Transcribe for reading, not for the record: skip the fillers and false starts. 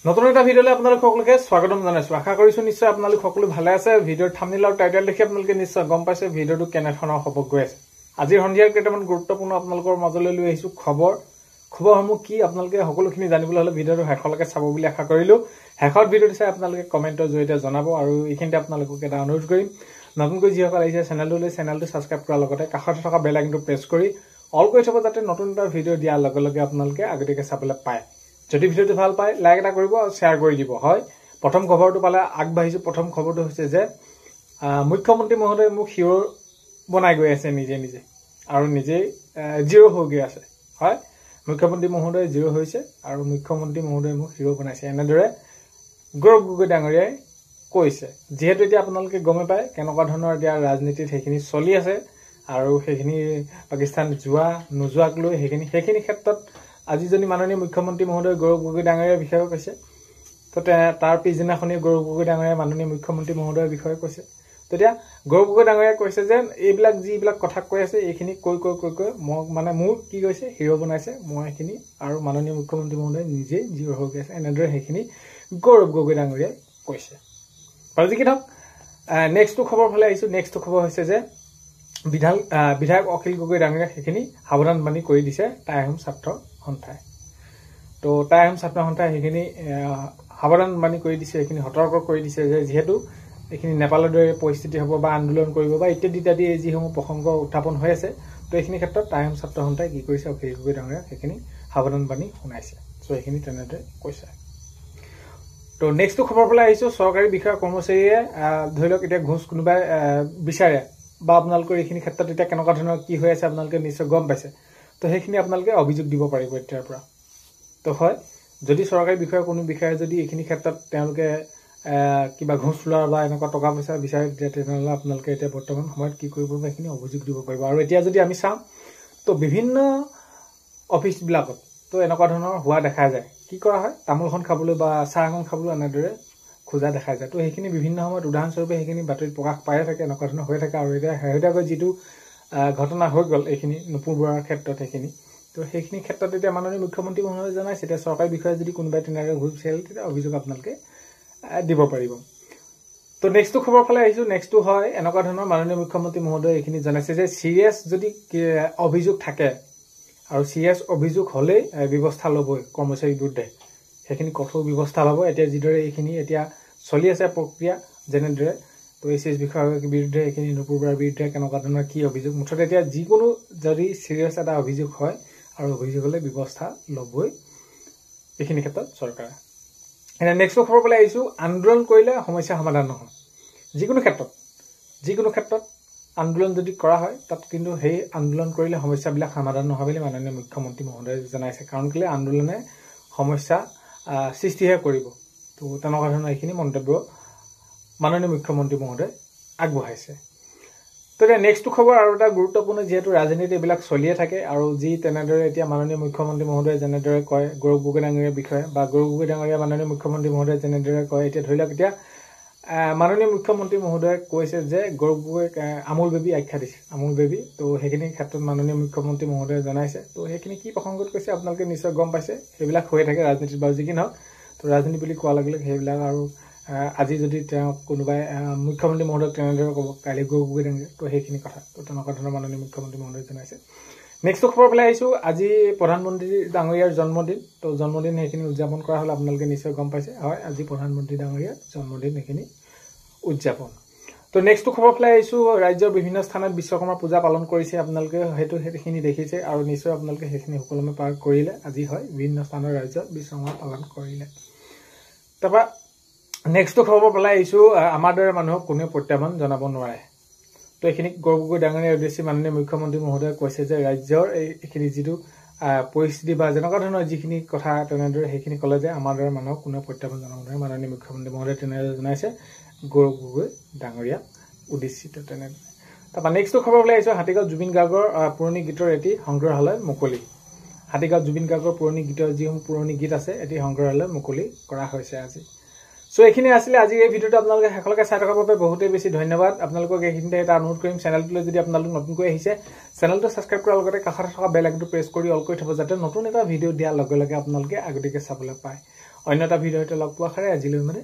নতুন এটা ভিডিওলে আপোনালোক সকলোকে স্বাগতম জনাইছো। আশা কৰিছো নিশ্চয় আপোনালোক সকলো ভালে আছে। ভিডিওৰ থাম্বনেইল আৰু টাইটেল দেখি আপোনালোকে নিশ্চয় গম পাইছে ভিডিওটো কেনেধৰণৰ হ'ব গৈ আছে। আজিৰ সন্ধিয়াৰ কেইটামান গুৰুত্বপূৰ্ণ আপোনালোকৰ মাজলৈ লৈ আহিছো খবৰসমূহ কি আপোনালোকে সকলোখিনি জানিবলৈ হলে ভিডিওটো শেষলৈকে চাব বুলি আশা কৰিলো। শেষত ভিডিওটো চাই আপোনালোকে কমেন্টৰ জৰিয়তে জনাব আৰু এইখিনিতে আপোনালোকক এটা অনুৰোধ কৰিম, নতুনকৈ যিসকল আহিছে চেনেলটো সাবস্ক্ৰাইব কৰাৰ লগতে কাষতে থকা বেল আইকনটো প্ৰেছ কৰি অল কৰি থব যাতে নতুন এটা ভিডিও দিয়াৰ লগে লগে আপোনালোকে আগতীয়াকৈ চাবলৈ পায়। যদি ভিডিওটো ভাল পায় লাইক এটা কৰিব আৰু শ্বেয়াৰ কৰি দিব। হয়, প্ৰথম খবৰটো পালে আগবাঢ়িছো। প্ৰথম খবৰটো হৈছে যে মুখ্যমন্ত্ৰী মহোদয় মোক হিৰো বনাই গৈ আছে নিজে আৰু নিজেই জিৰো হৈ গৈ আছে। হয়, মুখ্যমন্ত্ৰী মহোদয় জিৰো হৈছে আৰু মুখ্যমন্ত্ৰী মহোদয় মোক হিৰো বনাইছে, এনেদৰে গৌৰৱ গগৈ ডাঙৰীয়াই কৈছে। যিহেতু এতিয়া আপোনালোকে গমে পায় কেনেকুৱা ধৰণৰ এতিয়া ৰাজনীতিত সেইখিনি চলি আছে আৰু সেইখিনি পাকিস্তান যোৱা নোযোৱাক লৈ সেইখিনি ক্ষেত্ৰত আজি যদি মাননীয় মুখ্যমন্ত্ৰী মহোদয় গৌৰৱ গগৈ ডাঙৰীয়াৰ বিষয়ে কৈছে, তো তাৰ পিছদিনাখনি গৌৰৱ গগৈ ডাঙৰীয়াই মাননীয় মুখ্যমন্ত্ৰী মহোদয়ৰ বিষয়ে কৈছে। তেতিয়া গৌৰৱ গগৈ ডাঙৰীয়াই কৈছে যে এইবিলাক যিবিলাক কথা কৈ আছে এইখিনি কৈ মোৰ কি কৈছে হিৰো বনাইছে মই এইখিনি, আৰু মাননীয় মুখ্যমন্ত্ৰী মহোদয় নিজেই জিৰো হৈ গৈছে, এনেদৰে সেইখিনি গৌৰৱ গগৈ ডাঙৰীয়াই কৈছে। আৰু যি কি নহওক নেক্সটটো খবৰ ফালে আহিছো। নেক্সটটো খবৰ হৈছে যে বিধায়ক অখিল গগৈ ডাঙৰীয়াই সেইখিনি সাৱধান বাণী কৰি দিছে টাই আহোম ছাত্ৰ সন্থাই। তো টাই আহোম ছাত্ৰ সন্থাই সেইখিনি সাৱধান বাণী কৰি দিছে, সেইখিনি সতৰ্ক কৰি দিছে যে যিহেতু এইখিনি নেপালৰ দৰে পৰিস্থিতি হ'ব বা আন্দোলন কৰিব বা ইত্যাদি যিসমূহ প্ৰসংগ উত্থাপন হৈ আছে, তো এইখিনি ক্ষেত্ৰত টাই আহোম ছাত্ৰ সন্থাই কি কৰিছে অখিল গগৈ ডাঙৰীয়াক সেইখিনি সাৱধান বাণী শুনাইছে। চ' এইখিনি তেনেদৰে কৈছে। তো নেক্সটটো খবৰ ফালে আহিছো। চৰকাৰী বিষয়া কৰ্মচাৰীয়ে ধৰি লওক এতিয়া ঘোষ কোনোবাই বিচাৰে বা আপোনালোকৰ এইখিনি ক্ষেত্ৰত এতিয়া কেনেকুৱা ধৰণৰ কি হৈ আছে আপোনালোকে নিশ্চয় গম পাইছে। তো সেইখিনি আপোনালোকে অভিযোগ দিব পাৰিব এতিয়াৰ পৰা। তো হয়, যদি চৰকাৰী কোনো বিষয়ে যদি এইখিনি ক্ষেত্ৰত তেওঁলোকে কিবা ঘোষ লোৱাৰ বা এনেকুৱা টকা পইচা বিচাৰে তেনেহ'লে আপোনালোকে এতিয়া বৰ্তমান সময়ত কি কৰিব পাৰিব, এইখিনি অভিযোগ দিব পাৰিব। আৰু এতিয়া যদি আমি চাওঁ তো বিভিন্ন অফিচবিলাকত তো এনেকুৱা ধৰণৰ হোৱা দেখা যায়। কি কৰা হয়, তামোলখন খাবলৈ বা চাহ এখন খাবলৈ এনেদৰে খোজা দেখা যায়। তো সেইখিনি বিভিন্ন সময়ত উদাহৰণস্বৰূপে সেইখিনি বাতৰিত প্ৰকাশ পায়ে থাকে, এনেকুৱা ধৰণৰ হৈ থাকে। আৰু এতিয়া শেহতীয়াকৈ যিটো ঘটনা হৈ গ'ল এইখিনি নুপুৰ বৰাৰ ক্ষেত্ৰত সেইখিনি, তো সেইখিনি ক্ষেত্ৰত এতিয়া মাননীয় মুখ্যমন্ত্ৰী মহোদয়ে জনাইছে এতিয়া চৰকাৰী বিষয়ে যদি কোনোবাই তেনেদৰে ঘূৰি বিচাৰে তেতিয়া অভিযোগ আপোনালোকে দিব পাৰিব। তো নেক্সটটো খবৰ ফালে আহিছো। নেক্সটটো হয় এনেকুৱা ধৰণৰ মাননীয় মুখ্যমন্ত্ৰী মহোদয়ে এইখিনি জনাইছে যে চিৰিয়াছ যদি অভিযোগ থাকে আৰু চিৰিয়াছ অভিযোগ হ'লেই ব্যৱস্থা ল'বই কৰ্মচাৰীৰ বিৰুদ্ধে, সেইখিনি কঠোৰ ব্যৱস্থা ল'ব। এতিয়া যিদৰে এইখিনি এতিয়া চলি আছে প্ৰক্ৰিয়া যেনেদৰে, তো ACS বিষয়াগৰাকীৰ বিৰুদ্ধে এইখিনি নুপুৰ বৰাৰ বিৰুদ্ধে কেনেকুৱা ধৰণৰ কি অভিযোগ, মুঠতে এতিয়া যিকোনো যদি চিৰিয়াছ এটা অভিযোগ হয় আৰু অভিযোগ হ'লে ব্যৱস্থা ল'বই এইখিনি ক্ষেত্ৰত চৰকাৰে। এতিয়া নেক্সটটো খবৰ পেলাই আহিছো। আন্দোলন কৰিলে সমস্যা সমাধান নহয়। যিকোনো ক্ষেত্ৰত আন্দোলন যদি কৰা হয় তাত কিন্তু সেই আন্দোলন কৰিলে সমস্যাবিলাক সমাধান নহয় বুলি মাননীয় মুখ্যমন্ত্ৰী মহোদয়ে জনাইছে। কাৰণ কেলৈ আন্দোলনে সমস্যা সৃষ্টিহে কৰিব। তো তেনেকুৱা ধৰণৰ এইখিনি মন্তব্য মাননীয় মুখ্যমন্ত্ৰী মহোদয়ে আগবঢ়াইছে। তো এতিয়া নেক্সটটো খবৰ আৰু এটা গুৰুত্বপূৰ্ণ, যিহেতু ৰাজনীতি এইবিলাক চলিয়ে থাকে আৰু যি তেনেদৰে এতিয়া মাননীয় মুখ্যমন্ত্ৰী মহোদয়ে যেনেদৰে কয় গৌৰৱ গগৈ ডাঙৰীয়াৰ বিষয়ে বা গৌৰৱ গগৈ ডাঙৰীয়া মাননীয় মুখ্যমন্ত্ৰী মহোদয়ে যেনেদৰে কয়, এতিয়া ধৰি লওক এতিয়া মাননীয় মুখ্যমন্ত্ৰী মহোদয়ে কৈছে যে গৌৰৱ গগৈক আমুল বেবী আখ্যা দিছে, আমুল বেবী। তো সেইখিনি ক্ষেত্ৰত মাননীয় মুখ্যমন্ত্ৰী মহোদয়ে জনাইছে। তো সেইখিনি কি প্ৰসংগত কৈছে আপোনালোকে নিশ্চয় গম পাইছে। সেইবিলাক হৈ থাকে ৰাজনীতিত বাৰু যি কি নহওক। তো ৰাজনীতি বুলি কোৱাৰ লগে লগে সেইবিলাক আৰু আজি যদি তেওঁক কোনোবাই মুখ্যমন্ত্ৰী মহোদয়ক তেনেদৰে ক'ব কাইলৈ গৌৰৱ গগৈ ডাঙৰীয়া, তো সেইখিনি কথা। তো তেনেকুৱা ধৰণৰ মাননীয় মুখ্যমন্ত্ৰী মহোদয়ে জনাইছে। নেক্সটটো খবৰ পেলাই আহিছো। আজি প্ৰধানমন্ত্ৰী ডাঙৰীয়াৰ জন্মদিন। তো জন্মদিন সেইখিনি উদযাপন কৰা হ'লে আপোনালোকে নিশ্চয় গম পাইছে। হয়, আজি প্ৰধানমন্ত্ৰী ডাঙৰীয়াৰ জন্মদিন সেইখিনি উদযাপন। তো নেক্সটটো খবৰ পেলাই আহিছো। ৰাজ্যৰ বিভিন্ন স্থানত বিশ্বকৰ্মা পূজা পালন কৰিছে, আপোনালোকে সেইখিনি দেখিছে আৰু নিশ্চয় আপোনালোকে সেইখিনি সুকলমে পাৰ কৰিলে। আজি হয় বিভিন্ন স্থানৰ ৰাজ্যত বিশ্বকৰ্মা পালন কৰিলে। তাৰপৰা নেক্সটটো খবৰ পেলাই আহিছো। আমাৰ দৰে মানুহক কোনেও প্ৰত্যাহ্বান জনাব নোৱাৰে। তো এইখিনি গৌৰৱ গগৈ ডাঙৰীয়াৰ উদ্দেশ্যে মাননীয় মুখ্যমন্ত্ৰী মহোদয়ে কৈছে যে ৰাজ্যৰ এইখিনি যিটো পৰিস্থিতি বা যেনেকুৱা ধৰণৰ যিখিনি কথা তেনেদৰে সেইখিনি ক'লে যে আমাৰ দৰে মানুহক কোনেও প্ৰত্যাহ্বান জনাব নোৱাৰে। মাননীয় মুখ্যমন্ত্ৰী মহোদয়ে তেনেদৰে জনাইছে গৌৰৱ গগৈ ডাঙৰীয়া উদ্দেশ্যিত তেনেদৰে। তাৰপৰা নেক্সটটো খবৰ পেলাই আহিছো। হাতীগাঁৱত জুবিন গাৰ্গৰ পুৰণি গীতৰ এটি সংগ্ৰহালয় মুকলি। হাতীগাঁৱত জুবিন গাৰ্গৰ পুৰণি গীতৰ যিসমূহ পুৰণি গীত আছে এটি সংগ্ৰহালয় মুকলি কৰা হৈছে আজি। চ' এইখিনি আছিলে আজি এই ভিডিঅ'টো। আপোনালোকে শেষলৈকে চাই থকাৰ বাবে বহুতেই বেছি ধন্যবাদ। আপোনালোকক এইখিনিতে এটা অনুৰোধ কৰিম, চেনেলটোলৈ যদি আপোনালোক নতুনকৈ আহিছে চেনেলটো ছাবস্ক্ৰাইব কৰাৰ লগতে কাষতে থকা বেল আইকনটো প্ৰেছ কৰি অল কৰি থব যাতে নতুন এটা ভিডিঅ' দিয়াৰ লগে লগে আপোনালোকে আগতীয়াকৈ চাবলৈ পায়। অন্য এটা ভিডিঅ'তে লগ পোৱা খাৰে আজিলৈ মানে